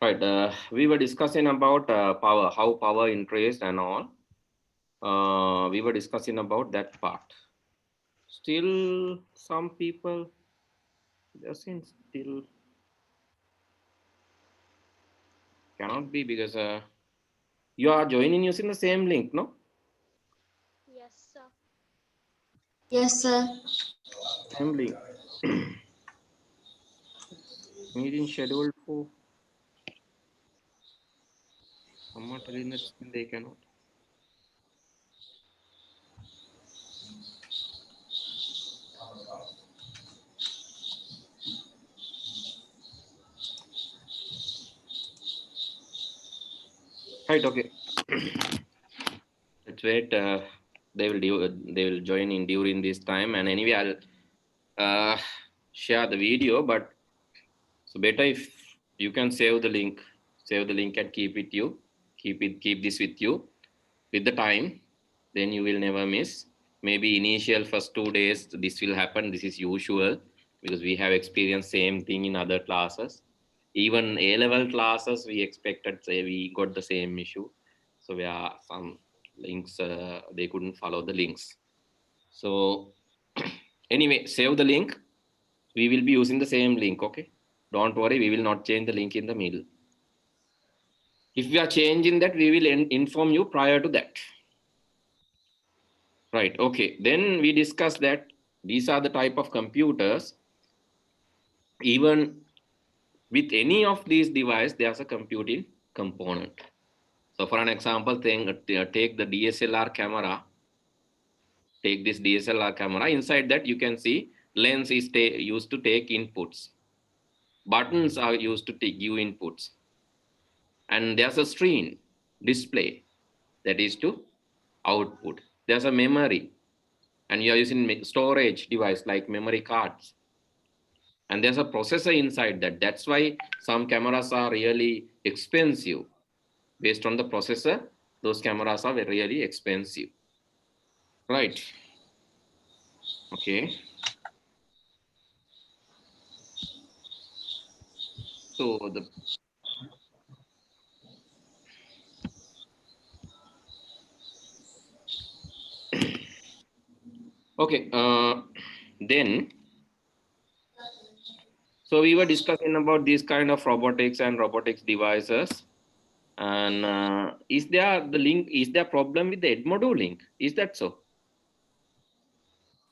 Right. We were discussing about power, how power increased and all. We were discussing about that part. Still, some people, they're saying still cannot be because you are joining using the same link, no? Yes, sir. Yes, sir. Same link. Meeting scheduled for someone telling that they cannot. Right. Okay. Let's wait. They will join in during this time. And anyway, I'll share the video. But so better if you can save the link. Save the link and keep it you. Keep this with you with the time. Then you will never miss. Maybe initial first 2 days this will happen. This is usual because we have experienced same thing in other classes. Even A-level classes we expected, say we got the same issue. So we are some links they couldn't follow the links. So anyway, save the link. We will be using the same link. Okay, don't worry, we will not change the link in the middle. If we are changing that, we will inform you prior to that. Right. Okay. Then we discussed that these are the type of computers. Even with any of these devices, there's a computing component. So for an example, take the DSLR camera. Take this DSLR camera. Inside that, you can see lens is used to take inputs. Buttons are used to give inputs. And there's a screen display that is to output. There's a memory. And you are using storage device like memory cards. And there's a processor inside that. That's why some cameras are really expensive. Based on the processor, those cameras are really expensive. Right. Okay. So the okay. Then so we were discussing about these kind of robotics and robotics devices. And is there the link? Is there problem with the Edmodo link? Is that so?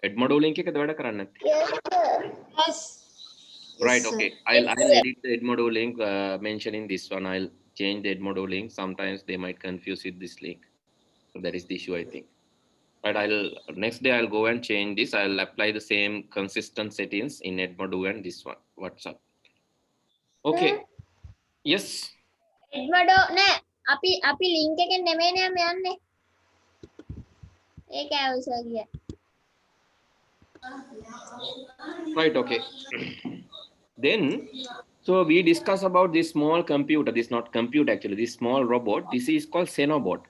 Edmodo link එක වැඩ කරන්නේ නැත්තේ. Yes, sir. Yes. Right. Yes, sir. Okay. I'll edit the Edmodo link mentioning this one. I'll change the Edmodo link. Sometimes they might confuse with this link. So that is the issue, I think. But I'll next day I'll go and change this. I'll apply the same consistent settings in Edmodo and this one. WhatsApp. Okay. Yes. එඩ්වඩෝ නෑ අපි link එකෙන් නෙමෙයිනේ යන්නේ. ඒක ඇවිල්ලා ගියා. Right. Okay. Then, so we discuss about this small computer. This is not computer actually. This small robot. This is called Xenobot.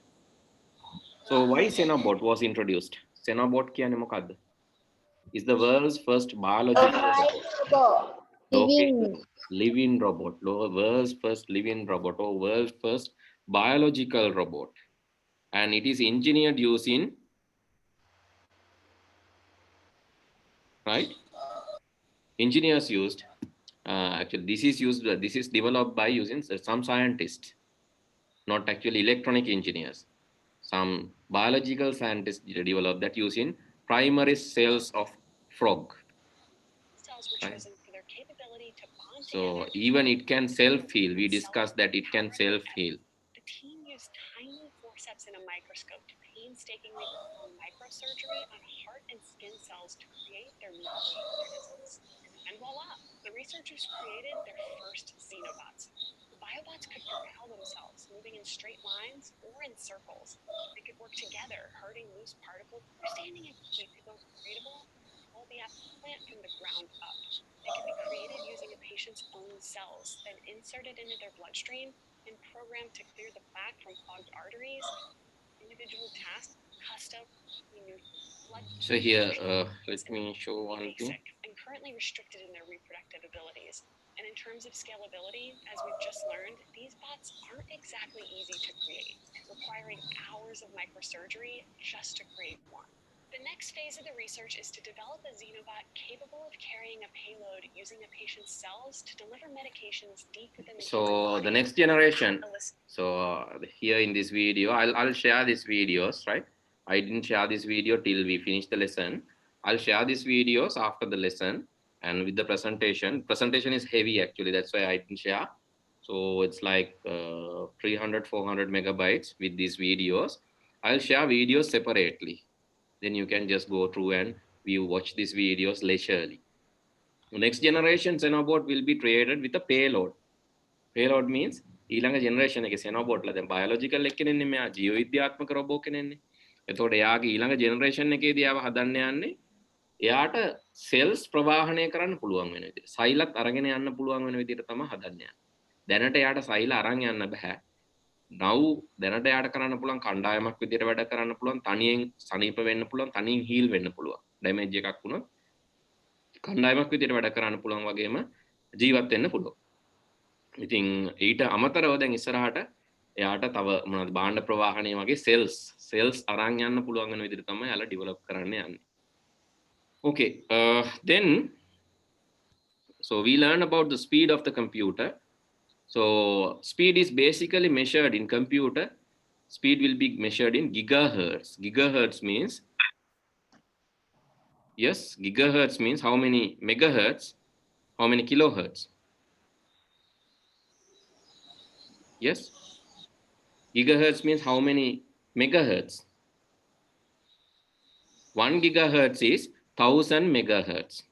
So why Xenobot was introduced? Xenobot කියන්නේ මොකද්ද? Is the world's first biological robot. Okay. Living robot. World's first living robot or world's first biological robot. And it is engineered using, right? Engineers used, actually this is developed by using some scientists, not actually electronic engineers. Some biological scientists developed that using primary cells of frog. Right? So even it can self-heal. We discussed that it can self-heal. The team used tiny forceps and a microscope to painstakingly perform microsurgery on heart and skin cells to create their novel organisms. And voila, the researchers created their first xenobots. The biobots could propel themselves, moving in straight lines or in circles. They could work together, herding loose particles, or standing in cradable, hold the plant from the ground up. They could be created using a patient's own cells, then inserted into their bloodstream and programmed to clear the plaque from clogged arteries. Individual tasks, custom, blood. So here, let me show one thing. And currently restricted in their reproductive abilities. And in terms of scalability, as we've just learned, these bots aren't exactly easy to create, requiring hours of microsurgery just to create one. The next phase of the research is to develop a xenobot capable of carrying a payload using a patient's cells to deliver medications deep within the human So body. the next generation. So here in this video, I'll share these videos, right? I didn't share this video till we finish the lesson. I'll share these videos after the lesson and with the presentation. Presentation is heavy actually, that's why I didn't share. So it's like 300, 400 megabytes with these videos. I'll share videos separately. Then you can just go through and watch these videos leisurely. Next generation Xenobot will be created with a payload. Payload means ඊළඟ generation එකේ Xenobot ලා දැන් biological එක්කෙනෙන්නේ මෙයා ජීව විද්‍යාත්මක robot කෙනෙන්නේ. එතකොට එයාගේ ඊළඟ generation එකේදී ආව හදන්න යන්නේ එයාට cells ප්‍රවාහණය කරන්න පුළුවන් වෙන විදිහට. සෛලත් අරගෙන යන්න පුළුවන් වෙන විදිහට තමයි හදන්න යන්නේ. දැනට එයාට සෛල අරන් යන්න බෑ. now දැනට එයාට කරන්න පුළුවන් කණ්ඩායමක් විදිහට වැඩ කරන්න පුළුවන්, තනියෙන් සනීප වෙන්න පුළුවන්, තනියෙන් heal වෙන්න පුළුවන්. damage එකක් වුණොත් කණ්ඩායමක් විදිහට වැඩ කරන්න පුළුවන් වගේම ජීවත් වෙන්න පුළුවන්. ඉතින් ඊට අමතරව දැන් ඉස්සරහට එයාට තව මොනවද භාණ්ඩ ප්‍රවාහණය වගේ cells අරන් යන්න පුළුවන් වෙන විදිහට තමයි යාලා develop කරන්න යන්නේ. Okay, then so we learn about the speed of the computer. So speed is basically measured in computer. Speed will be measured in gigahertz. Gigahertz means, yes, gigahertz means how many megahertz, how many kilohertz. Yes, gigahertz means how many megahertz. 1 gigahertz is 1000 megahertz,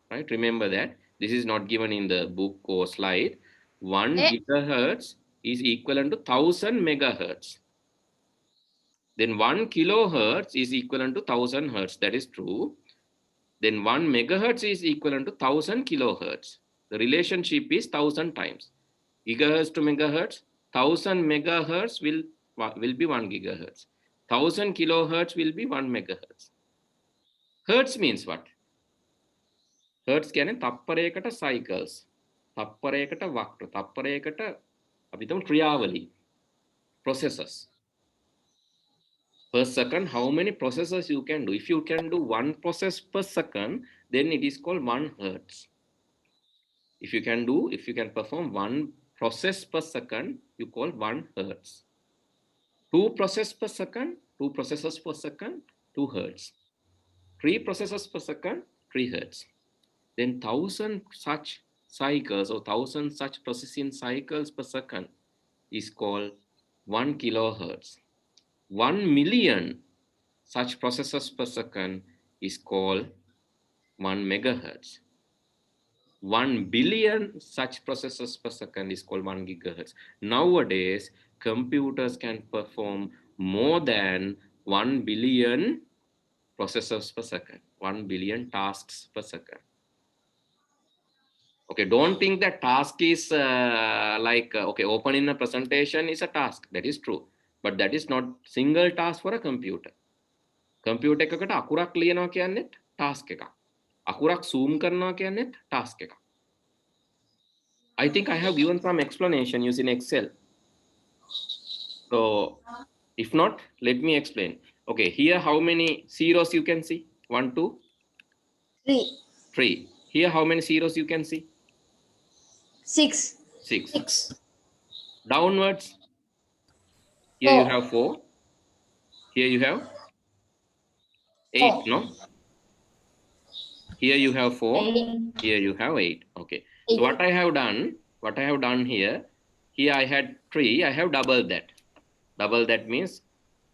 right? Remember that this is not given in the book or slide. 1 gigahertz is equivalent to 1000 megahertz. Then 1 kilohertz is equivalent to 1000 hertz. That is true. Then 1 megahertz is equivalent to 1000 kilohertz. The relationship is 1000 times. Gigahertz to megahertz, 1000 megahertz will be 1 gigahertz. 1000 kilohertz will be 1 megahertz. Hertz means what? Hertz කියන්නේ තප්පරයකට cycles. තප්පරයකට වක්‍ර. තප්පරයකට අපි හිතමු ක්‍රියාවලි. Processes. Per second, how many processes you can do? If you can do 1 process per second, then it is called 1 hertz. If you can perform 1 process per second, you call 1 hertz. 2 processes per second, 2 processes per second, 2 hertz. 3 processes per second, 3 hertz. Then 1000 such cycles or 1000 such processing cycles per second is called 1 kilohertz. 1 million such processes per second is called 1 megahertz. 1 billion such processes per second is called 1 gigahertz. Nowadays, computers can perform more than 1 billion processes per second, 1 billion tasks per second. Okay, don't think that task is okay, opening a presentation is a task. That is true. But that is not single task for a computer. Computer එකකට අකුරක් ලියනවා කියන්නේත් task එකක්. අකුරක් zoom කරනවා කියන්නේත් task එකක්. I think I have given some explanation using Excel. So if not, let me explain. Okay, here how many zeros you can see? 1, 2, 3, 3. Here how many zeros you can see? 6, 6. Downwards. Here you have 4. Here you have 8, no? Here you have 4. Here you have 8. Okay. So what I have done here I had 3. I have doubled that. Double that means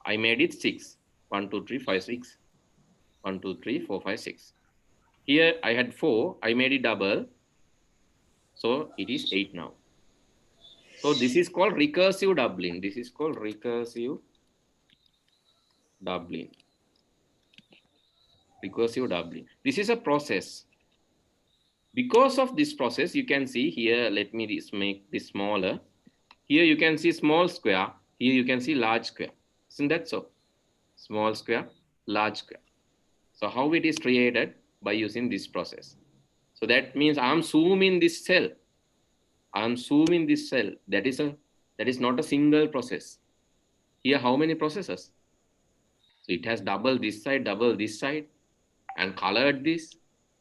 I made it 6. 1, 2, 3, 5, 6. 1, 2, 3, 4, 5, 6. Here I had 4. I made it double. So it is 8 now. So this is called recursive doubling. This is called recursive doubling. Recursive doubling. This is a process. Because of this process, you can see here, let me make this smaller. Here you can see small square. Here you can see large square. Isn't that so? Small square, large square. So how it is created? By using this process. So that means I'm zooming this cell. I'm zooming this cell. That is not a single process. Here, how many processes? So it has double this side, and colored this,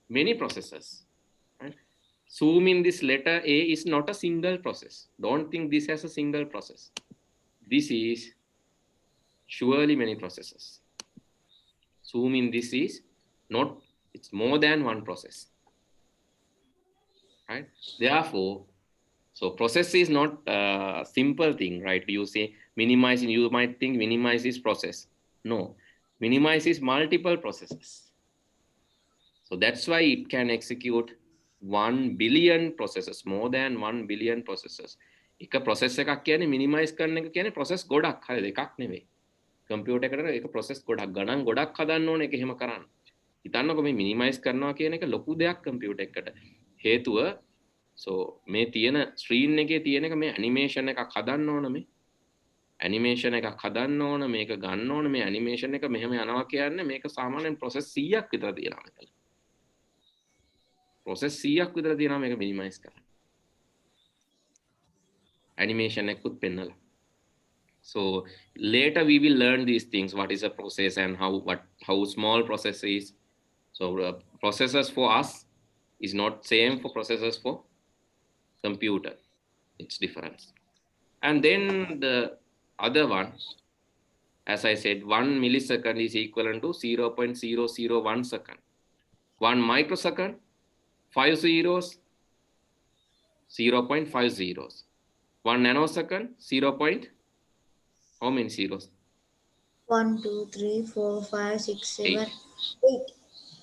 many processes. Right? Zoom in this letter A is not a single process. Don't think this as a single process. This is surely many processes. Zoom in this is not, it's more than one process. Right? Therefore, so process is not a simple thing, right? You say minimizing, you might think minimize is process. No, minimize is multiple processes. So that's why it can execute 1 billion processes, more than 1 billion processes. එක process එකක් කියන්නේ minimize කරන එක කියන්නේ process ගොඩක් හරිද එකක් නෙවෙයි. computer එකකට ඒක process ගොඩක් ගණන් ගොඩක් හදන්න ඕනේ ඒක එහෙම කරන්න. හිතන්නකො මේ minimize කරනවා කියන එක ලොකු දෙයක් computer එකකට. හේතුව so මේ තියෙන screen එකේ තියෙන එක මේ animation එකක් හදන්න ඕන මේ. animation එකක් හදන්න ඕන මේක ගන්න ඕන මේ animation එක මෙහෙම යනවා කියන්නේ මේක සාමාන්‍යයෙන් process 100ක් විතර තියෙනවා මේක. process 100ක් විතර තියෙනවා මේක minimize කරන්න. animation එකකුත් පෙන්නලා. So later we will learn these things, what is a process and how small process is. So processes for us is not same for processes for computer. It's different. And then the other one, as I said, 1 millisecond is equivalent to 0.001 second. 1 microsecond, 5 zeros, 0.5 zeros. 1 nanosecond, 0. How many zeros? 1, 2, 3, 4, 5, 6, 7, 8.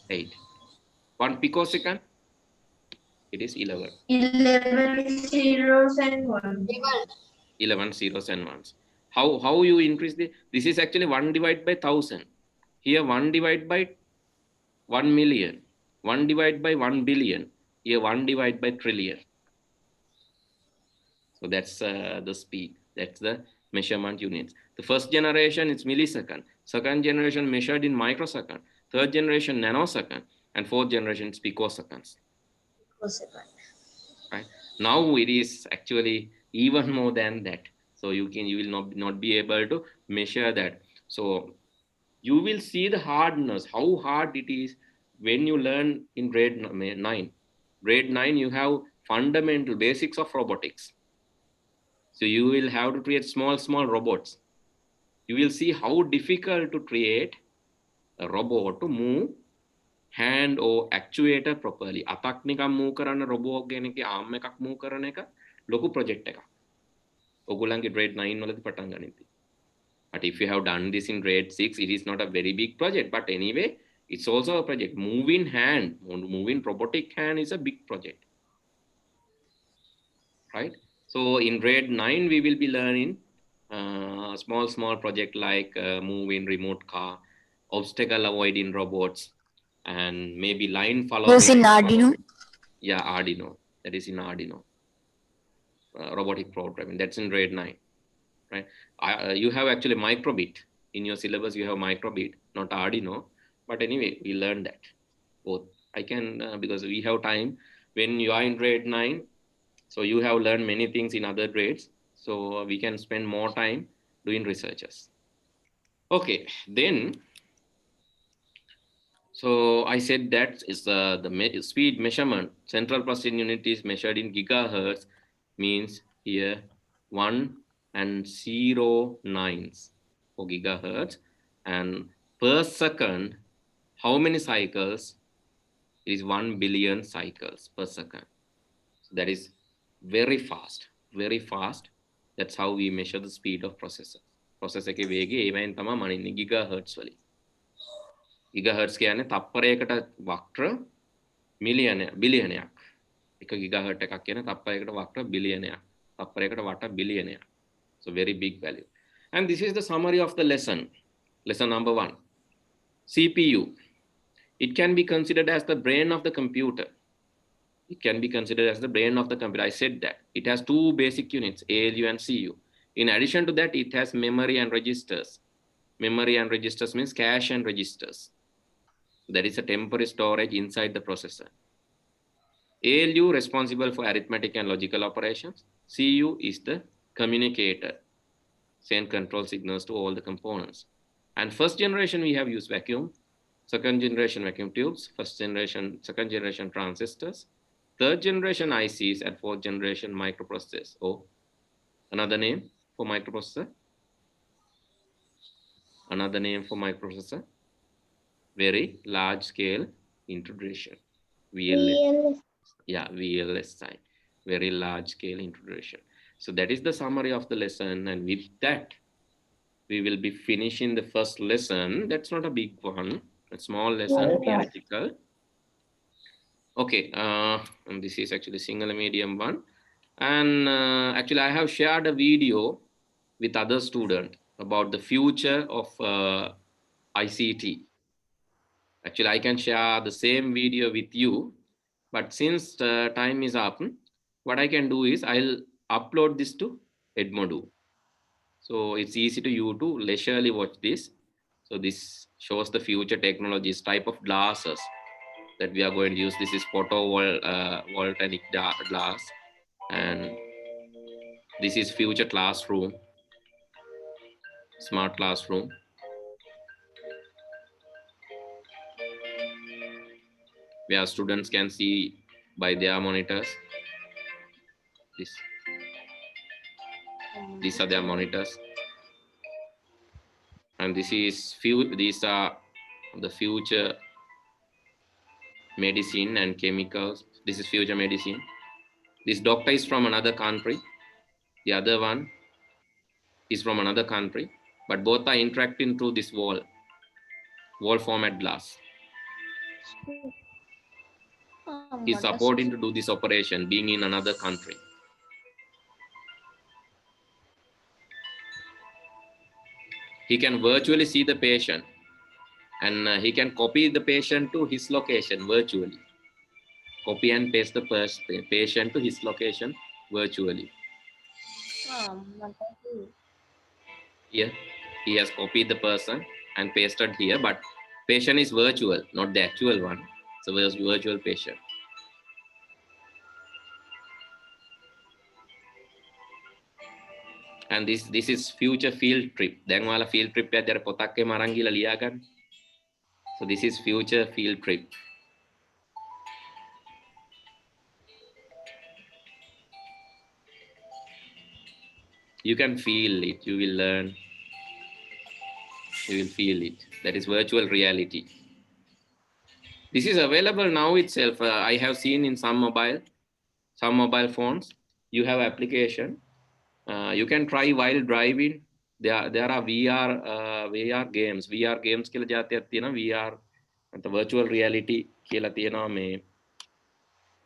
8. 1 picosecond, it is 11. 11 zeros and 1. 11 zeros and ones. How you increase this is actually 1 divided by 1000. Here 1 divided by 1 million. 1 divided by 1 billion. Here 1 divided by trillion. So that's the speed. That's the measurement units. The first generation is millisecond. Second generation measured in microsecond. Third generation nanosecond. And fourth generation is picoseconds. Right? Now it is actually even more than that. So you will not be able to measure that. So you will see the hardness, how hard it is when you learn in grade 9. Grade 9, you have fundamental basics of robotics. So you will have to create small robots. You will see how difficult to create a robot to move hand or actuator properly. අතක් නිකන් move කරන robot කෙනෙක්ගේ arm එකක් move කරන එක ලොකු project එකක්. ඔයගොල්ලන්ගේ grade 9 වලදී පටන් ගනිද්දී. But if you have done this in grade 6, it is not a very big project. But anyway, it's also a project. Moving hand, moving robotic hand is a big project. Right? So in grade 9, we will be learning small project like moving remote car, obstacle avoiding robots, and maybe line following. Those in Arduino? Yeah, Arduino. That is in Arduino. Robotic programming. That's in grade 9. Right? You have actually microbit. In your syllabus, you have microbit, not Arduino. But anyway, we learned that. Both. I can, because we have time. When you are in grade 9, so you have learned many things in other grades. So we can spend more time doing researches. Okay, then, so I said that is the speed measurement. Central processing unit is measured in gigahertz, means here 1 and 0 nines for gigahertz. And per second, how many cycles? It is 1 billion cycles per second. So that is very fast, very fast. That's how we measure the speed of processor. Processor එකේ වේගය ඒවෙන් තමයි මනින්නේ gigahertz වලින්. Gigahertz කියන්නේ තප්පරයකට වක්‍ර බිලියනයක්. එක gigahertz එකක් කියන්නේ තප්පරයකට වක්‍ර බිලියනයක්. තප්පරයකට වට බිලියනයක්. So very big value. And this is the summary of the lesson. Lesson number 1. CPU. It can be considered as the brain of the computer. It can be considered as the brain of the computer. I said that. It has 2 basic units, ALU and CU. In addition to that, it has memory and registers. Memory and registers means cache and registers. That is a temporary storage inside the processor. ALU responsible for arithmetic and logical operations. CU is the communicator, send control signals to all the components. And first generation we have used vacuum, second generation vacuum tubes, second generation transistors, third generation ICs, and fourth generation microprocessors. Oh, another name for microprocessor. Another name for microprocessor, very large scale integration, VLS. Yeah, VLSI, very large scale integration. So that is the summary of the lesson, and with that we will be finishing the first lesson. That's not a big one, a small lesson, theoretical. Okay, and this is actually single medium one. And actually I have shared a video with other students about the future of ICT. Actually, I can share the same video with you, but since time is up, what I can do is I'll upload this to Edmodo. So it's easy to you to leisurely watch this. So this shows the future technologies, type of glasses that we are going to use. This is photovoltaic glass, and this is future classroom, smart classroom. Where students can see by their monitors. These are their monitors, and these are the future medicine and chemicals. This is future medicine. This doctor is from another country. The other one is from another country, but both are interacting through this wall format glass. He's supporting to do this operation, being in another country. He can virtually see the patient, and he can copy the patient to his location virtually. Copy and paste the patient to his location virtually. Here, he has copied the person and pasted here, but patient is virtual, not the actual one. So there's virtual patient. And this is future field trip. Then wala field trip yadara potakke marangila liyagan. So this is future field trip. You can feel it, you will learn, you will feel it. That is virtual reality. This is available now itself. I have seen in some mobile phones, you have application. You can try while driving. There are VR games. VR games කියලා જાතියක් තියෙනවා. VR නැත්නම් virtual reality කියලා තියෙනවා මේ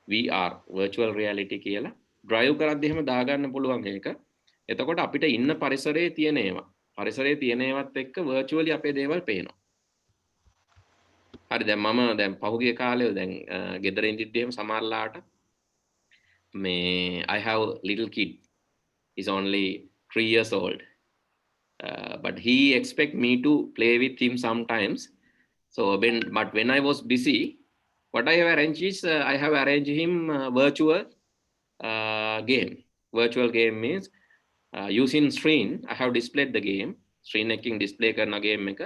VR virtual reality කියලා. drive කරද්දී එහෙම දාගන්න පුළුවන් ඒක. එතකොට අපිට ඉන්න පරිසරයේ තියෙන ඒවා. පරිසරයේ තියෙන ඒවත් එක්ක virtually අපේ දේවල් පේනවා. හරි දැන් මම දැන් පහුගිය කාලේ දැන් ගෙදර ඉඳිද්දී එහෙම සමහරලාට මේ I have little kid. He's only 3 years old, but he expect me to play with him sometimes. So when I was busy, what I have arranged is I have arranged him virtual game. Virtual game means using screen. I have displayed the game. Screen එකකින් display කරන game එක.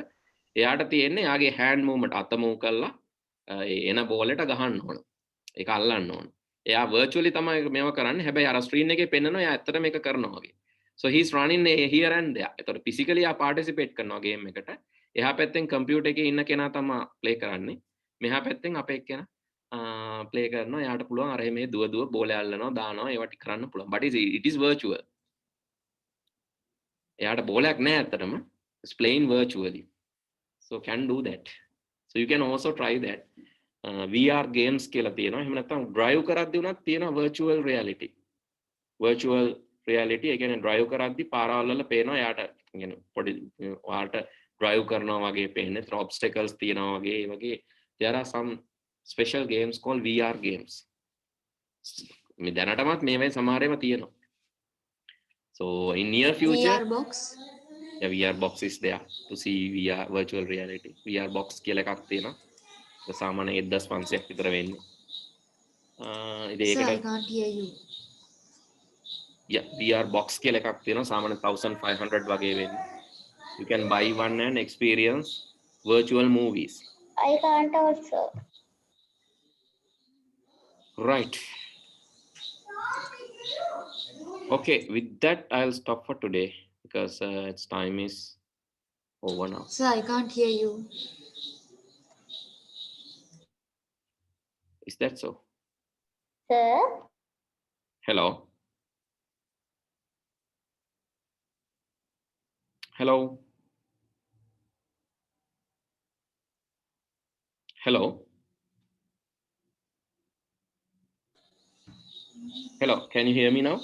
එයාට තියෙන්නේ යාගේ hand movement අත move කරලා එන ball එට ගහන්න ඕන. ඒක අල්ලන්න ඕන. එයා virtually තමයි මේව කරන්නේ. හැබැයි අර screen එකේ පෙන්නනවා එයා ඇත්තට මේක කරනවා වගේ. So he's running here and there. ඒතකොට physically එයා participate කරනවා game එකට. එහා පැත්තෙන් computer එකේ ඉන්න කෙනා තමයි play කරන්නේ. මෙහා පැත්තෙන් අපේ එක්කෙනා play කරනවා. එයාට පුළුවන් අර මේ දුව බෝලය අල්ලනවා දානවා ඒවා ටික කරන්න පුළුවන්. But it is virtual. එයාට බෝලයක් නැහැ ඇත්තටම. It's playing virtually. So can do that. So you can also try that. VR games කියලා තියෙනවා. එහෙම නැත්නම් drive කරද්දී උනත් තියෙනවා virtual reality. Virtual reality ඒ කියන්නේ drive කරද්දී පාරවල් වල පේනවා යාට කියන්නේ පොඩි ඔයාලට drive කරනවා වගේ පේන්නේ. obstacles තියෙනවා වගේ ඒ වගේ there are some special games called VR games. මේ දැනටමත් මේවයි සමහර ඒවා තියෙනවා. So in near future VR box. Yeah, VR box is there to see VR virtual reality. VR box කියලා එකක් තියෙනවා. සාමාන්‍යයෙන් 1500ක් විතර වෙන්නේ. Sir, I can't hear you. Yeah, VR box කියලා එකක් තියෙනවා සාමාන්‍ය 1500 වගේ වෙන්නේ. You can buy one and experience virtual movies. I can't also. Right. Okay, with that I'll stop for today because its time is over now. Sir, I can't hear you. Is that so? Sir, Hello? Hello? Hello? Hello, can you hear me now?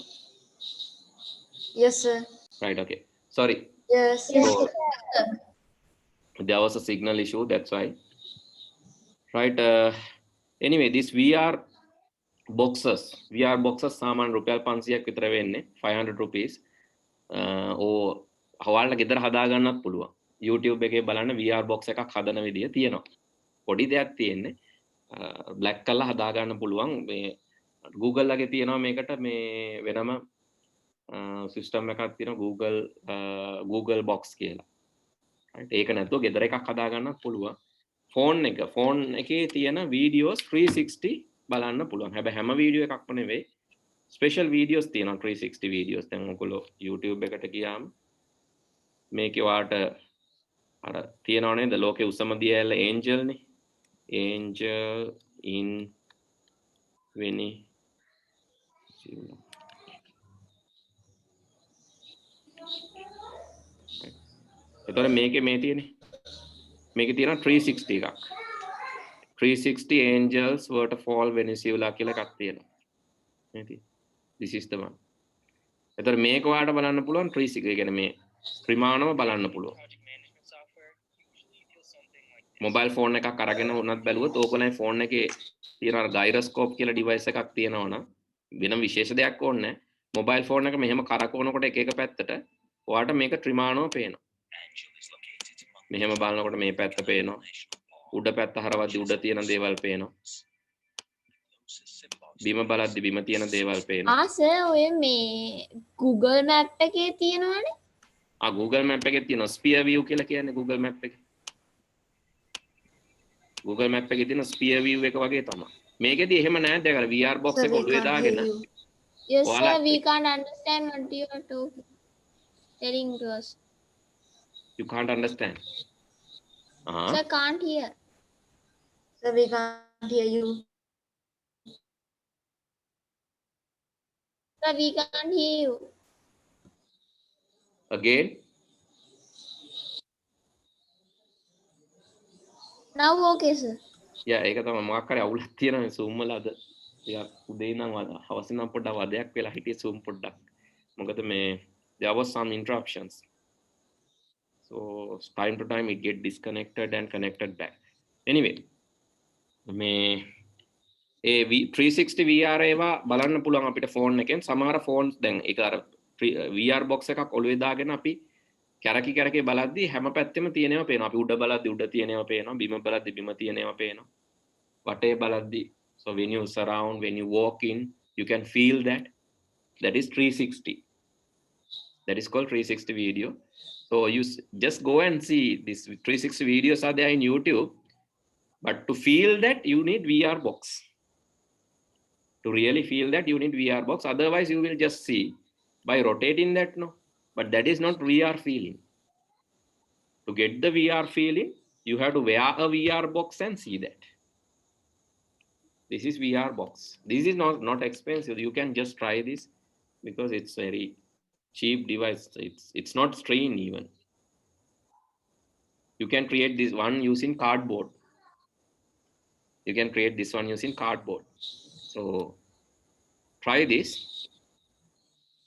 Yes, sir. Right, okay. Sorry. Yes. yes, So, sir. there was a signal issue, that's why. Right. Anyway, this VR boxes සාමාන්‍ය රුපියල් 500ක් විතර වෙන්නේ 500 rupees. ඕ හවල්ලා ගෙදර හදා ගන්නත් පුළුවන්. YouTube එකේ බලන්න VR box එකක් හදන විදිය තියෙනවා. පොඩි දෙයක් තියෙන්නේ. black කරලා හදා ගන්න පුළුවන්. මේ Google ලගේ තියෙනවා මේකට මේ වෙනම system එකක් තියෙනවා Google box කියලා. right. ඒක නැතුව ගෙදර එකක් හදා ගන්නත් පුළුවන්. phone එකේ තියෙන videos 360 බලන්න පුළුවන්. හැබැයි හැම වීඩියෝ එකක්ම නෙවෙයි. special videos තියෙනවා 360 videos. දැන් ඔයගොල්ලෝ YouTube එකට ගියාම මේකේ වාට අර තියෙනව නේද ලෝකේ උසම දියඇල්ල angel නේ. angel in Venice. එතකොට මේකේ මේ තියෙන්නේ මේකේ තියෙනවා 360 එකක්. 360 angels waterfall Venezuela කියලා එකක් තියෙනවා. නේද? This is the one. එතකොට මේක ඔයාලට බලන්න පුළුවන් 360 ඒ කියන්නේ මේ ත්‍රිමාණව බලන්න පුළුවන්. මොබයිල් ෆෝන් එකක් අරගෙන උනත් බැලුවොත් ඕකනේ ෆෝන් එකේ තියෙන අර ගයිරොස්කෝප් කියලා ඩිවයිස් එකක් තියෙනවා නම් වෙන විශේෂ දෙයක් ඕනේ නැහැ. මොබයිල් ෆෝන් එක මෙහෙම කරකවනකොට එක එක පැත්තට ඔයාලට මේක ත්‍රිමාණව පේනවා. මෙහෙම බලනකොට මේ පැත්ත පේනවා. උඩ පැත්ත හරවද්දි උඩ තියෙන දේවල් පේනවා. බිම බලද්දි බිම තියෙන දේවල් පේනවා. sir ඔය මේ Google map එකේ තියෙනවනේ. Google map එකේ තියෙනවා sphere view කියලා කියන්නේ Google map එකේ. Google map එකේ තියෙන sphere view එක වගේ තමයි. මේකෙදි එහෙම නැහැ දැන් අර VR box Sir, එක we ඔළුවේ can't දාගෙන hear you. Yes, Wala. sir, we can't understand what you are telling to us. you can't understand. Sir, can't hear. Sir, we can't hear you. Sir, we can't hear you. Again Now, okay, sir. yeah ඒක තමයි මොකක් හරි අවුලක් තියෙනවා මේ zoom වල අද ටිකක් උදේ ඉඳන් හවස ඉඳන් පොඩ්ඩක් වදයක් වෙලා හිටියේ zoom පොඩ්ඩක් මොකද මේ there was some interruptions so time to time it get disconnected and connected back anyway මේ ඒ 360 VR ඒවා බලන්න පුළුවන් අපිට ෆෝන් එකෙන් සමහර ෆෝන්ස් දැන් ඒක අර VR box එකක් ඔළුවේ දාගෙන අපි කැරකි බලද්දි හැම පැත්තෙම තියෙනවා පේනවා අපි උඩ බලද්දි උඩ තියෙනවා පේනවා බිම බලද්දි බිම තියෙනවා පේනවා වටේ බලද්දි so when you surround when you walk in you can feel that is 360 that is called 360 video so you just go and see this 360 videos are there in YouTube but to feel that you need VR box to really feel that you need VR box otherwise you will just see by rotating that no but that is not VR feeling. To get the VR feeling, you have to wear a VR box and see that. This is VR box. This is not expensive. You can just try this because it's very cheap device. It's not strain even. You can create this one using cardboard. You can create this one using cardboard. So try this.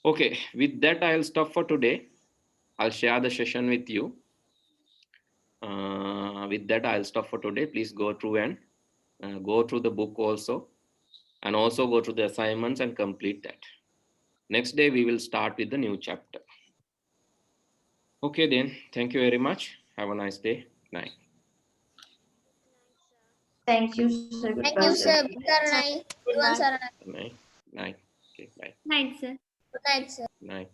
Okay, with that I'll stop for today. I'll share the session with you. With that I'll stop for today. Please go through and go through the book also and also go through the assignments and complete that. Next day we will start with the new chapter. Okay then, thank you very much. Have a nice day. Night. Thank you, sir. Thank you, sir. Saranai. Everyone, Saranai. Night. Night. Okay, bye. Night, sir. Good night, sir. Night.